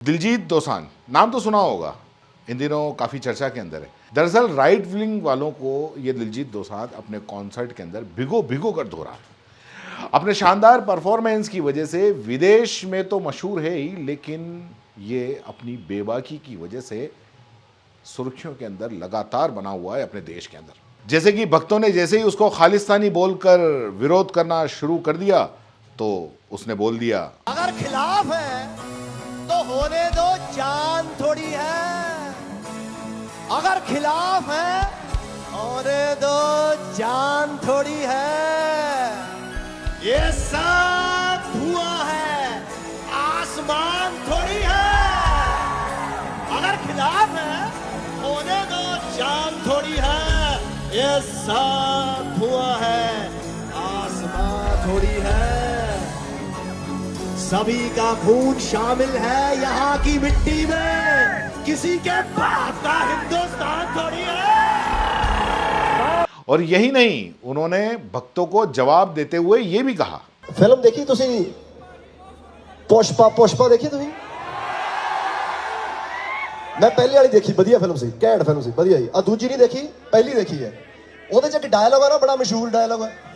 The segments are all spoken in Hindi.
दिलजीत दोसांझ नाम तो सुना होगा, इन दिनों काफ़ी चर्चा के अंदर है। दरअसल राइट विंग वालों को ये दिलजीत दोसांझ अपने कॉन्सर्ट के अंदर भिगो भिगो कर धो रहा है। अपने शानदार परफॉर्मेंस की वजह से विदेश में तो मशहूर है ही, लेकिन ये अपनी बेबाकी की वजह से सुर्खियों के अंदर लगातार बना हुआ है अपने देश के अंदर। जैसे कि भक्तों ने जैसे ही उसको खालिस्तानी बोलकर विरोध करना शुरू कर दिया तो उसने बोल दिया, अगर खिलाफ है तो होने दो, जान थोड़ी है। अगर खिलाफ है होने दो, जान थोड़ी है। ये सब धुआं है, आसमान थोड़ी है। अगर खिलाफ है होने दो, जान थोड़ी है। ये सब धुआं है, आसमान थोड़ी है। सभी का खून शामिल है यहाँ की मिट्टी में, किसी के बाप का हिंदुस्तान थोड़ी है। और यही नहीं, उन्होंने भक्तों को जवाब देते हुए ये भी कहा, फिल्म देखी तुसी? पुष्पा देखी तुसी? मैं पहली वाली देखी, बढ़िया फिल्म सी, कैंट फिल्म सी, बढ़िया ही। और दूजी नहीं देखी, पहली देखी है। ਉਹਦੇ ਚ ਇੱਕ डायलॉग है ना, बड़ा मशहूर डायलॉग है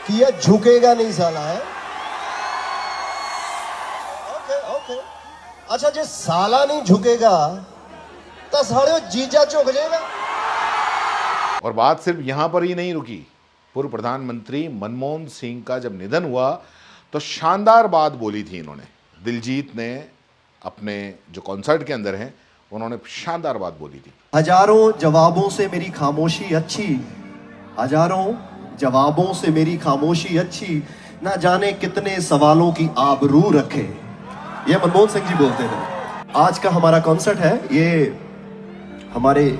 कि ये झुकेगा नहीं साला है। ओके। अच्छा, जे साला नहीं झुकेगा तो साले जीजा झुक जाएगा। और बात सिर्फ यहां पर ही नहीं रुकी। पूर्व प्रधानमंत्री मनमोहन सिंह का जब निधन हुआ तो शानदार बात बोली थी इन्होंने। दिलजीत ने अपने जो कॉन्सर्ट के अंदर हैं, उन्होंने शानदार बात बोली थी। हजारों जवाबों से मेरी खामोशी अच्छी, हजारों जवाबों से मेरी खामोशी अच्छी, ना जाने कितने सवालों की आबरू रखे। ये मनमोहन सिंह जी बोलते थे। आज का हमारा कॉन्सर्ट है, ये हमारे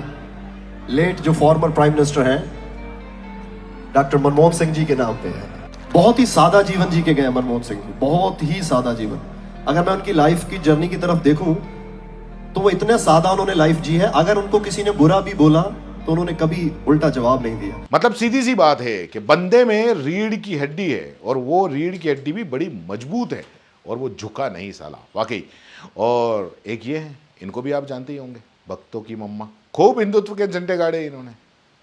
लेट जो फॉर्मर प्राइम मिनिस्टर हैं डॉक्टर मनमोहन सिंह जी के नाम पे है। बहुत ही सादा जीवन जी के गए मनमोहन सिंह जी, बहुत ही सादा जीवन। अगर मैं उनकी लाइफ की जर्नी की तरफ देखूं तो वो इतने सादा उन्होंने लाइफ जी है। अगर उनको किसी ने बुरा भी बोला तो उन्होंने कभी उल्टा जवाब नहीं दिया। मतलब सीधी सी बात है कि बंदे में रीढ़ की हड्डी है, और वो रीढ़ की हड्डी भी बड़ी मजबूत है, और वो झुका नहीं साला, वाकई। और एक ये है, इनको भी आप जानते ही होंगे, भक्तों की मम्मा। खूब हिंदुत्व के झंडे गाड़े इन्होंने,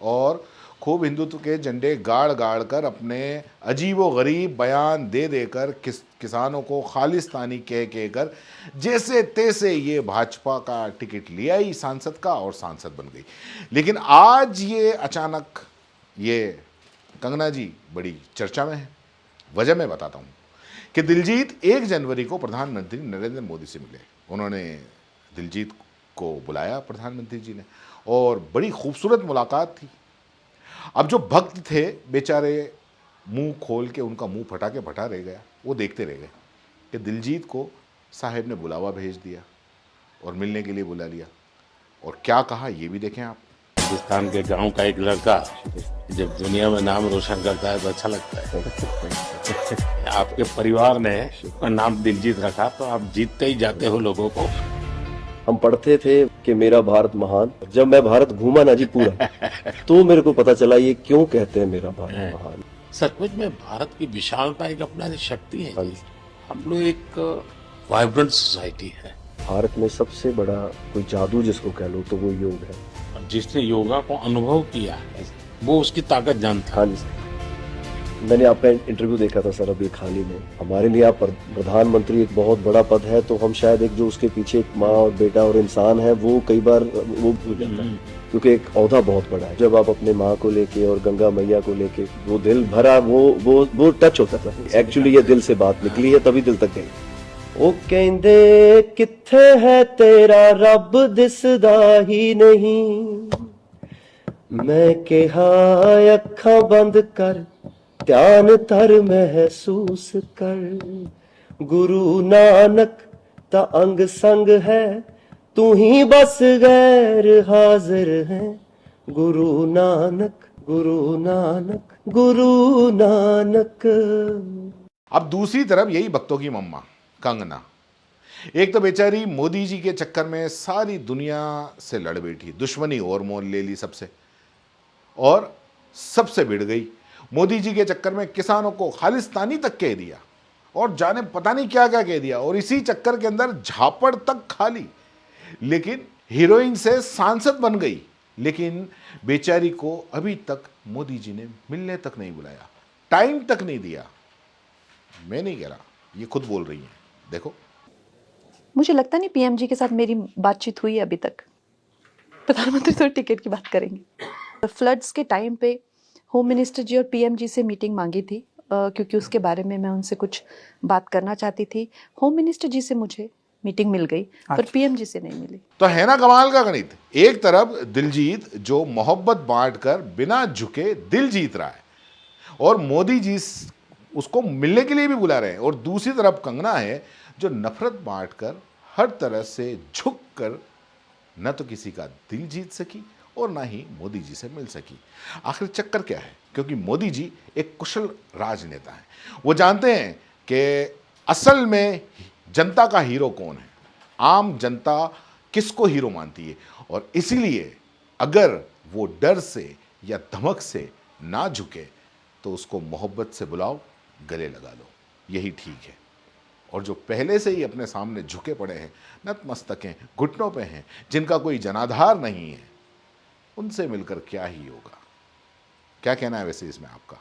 और खूब हिंदुत्व के झंडे गाड़ गाड़ कर अपने अजीबो गरीब बयान दे देकर किसानों को खालिस्तानी कह कर जैसे तैसे ये भाजपा का टिकट लिया ही सांसद का, और सांसद बन गई। लेकिन आज ये अचानक ये कंगना जी बड़ी चर्चा में है। वजह मैं बताता हूँ कि दिलजीत 1 जनवरी को प्रधानमंत्री नरेंद्र मोदी से मिले। उन्होंने दिलजीत को बुलाया प्रधानमंत्री जी ने, और बड़ी खूबसूरत मुलाकात थी। अब जो भक्त थे बेचारे, मुंह खोल के उनका मुंह फटा के फटा रह गया। वो देखते रह गए कि दिलजीत को साहब ने बुलावा भेज दिया और मिलने के लिए बुला लिया, और क्या कहा ये भी देखें आप। राजस्थान के गांव का एक लड़का जब दुनिया में नाम रोशन करता है तो अच्छा लगता है। आपके परिवार ने नाम दिलजीत रखा तो आप जीतते ही जाते हो लोगों को। हम पढ़ते थे कि मेरा भारत महान। जब मैं भारत घूमा ना जी पूरा, तो मेरे को पता चला ये क्यों कहते हैं मेरा भारत महान। सचमुच में भारत की विशालता एक अपना शक्ति है। हम लोग एक वाइब्रेंट सोसाइटी है। भारत में सबसे बड़ा कोई जादू जिसको कह लो तो वो योग है। और जिसने योगा को अनुभव किया है वो उसकी ताकत जानता है। हाँ जी, मैंने आपका इंटरव्यू देखा था सर अभी हाल ही में। हमारे लिए आप प्रधानमंत्री एक बहुत बड़ा पद है, तो हम शायद एक जो उसके पीछे एक माँ और बेटा और इंसान है वो कई बार वो भूल जाता है, क्योंकि एक औहदा बहुत बड़ा है। जब आप अपने माँ को लेके और गंगा मैया को लेके वो दिल भरा, वो टच होता था। एक्चुअली ये दिल से बात निकली है, तभी दिल तक गई। ओ कहंदे किथे है तेरा रब दिसदा ही नहीं, मैं कहा अखां बंद कर ध्यान तर महसूस कर, गुरु नानक ता अंग संग है, तू ही बस गैर हाजिर है। गुरु नानक गुरु नानक गुरु नानक। अब दूसरी तरफ यही भक्तों की मम्मा कंगना, एक तो बेचारी मोदी जी के चक्कर में सारी दुनिया से लड़ बैठी, दुश्मनी और मोल ले ली सबसे, और सबसे भिड़ गई। मोदी जी के चक्कर में किसानों को खालिस्तानी तक कह दिया। और जाने पता नहीं क्या क्या कह दिया, और इसी चक्कर के अंदर झापड़ तक खा ली। लेकिन हीरोइन से सांसद बन गई, लेकिन बेचारी को अभी तक मोदी जी ने मिलने तक नहीं बुलाया, टाइम तक नहीं दिया। मैं नहीं कह रहा, ये खुद बोल रही हैं, देखो। मुझे लगता नहीं पीएम जी के साथ मेरी बातचीत हुई है अभी तक। प्रधानमंत्री तो टिकट की बात करेंगे। फ्लड्स के टाइम पे होम मिनिस्टर जी और पीएम जी से मीटिंग मांगी थी, क्योंकि उसके बारे में मैं उनसे कुछ बात करना चाहती थी। होम मिनिस्टर जी से मुझे मीटिंग मिल गई, पर पीएम जी से नहीं मिली। तो है ना कमाल का गणित। एक तरफ दिलजीत जो मोहब्बत बांटकर बिना झुके दिल जीत रहा है, और मोदी जी उसको मिलने के लिए भी बुला रहे हैं, और दूसरी तरफ कंगना है जो नफरत बांटकर हर तरह से झुक कर न तो किसी का दिल जीत सकी और ना ही मोदी जी से मिल सकी। आखिर चक्कर क्या है? क्योंकि मोदी जी एक कुशल राजनेता हैं, वो जानते हैं कि असल में जनता का हीरो कौन है, आम जनता किसको हीरो मानती है, और इसीलिए अगर वो डर से या धमक से ना झुके तो उसको मोहब्बत से बुलाओ, गले लगा लो, यही ठीक है। और जो पहले से ही अपने सामने झुके पड़े हैं, नतमस्तक हैं, घुटनों पे हैं, जिनका कोई जनाधार नहीं है, उनसे मिलकर क्या ही होगा। क्या कहना है वैसे इसमें आपका?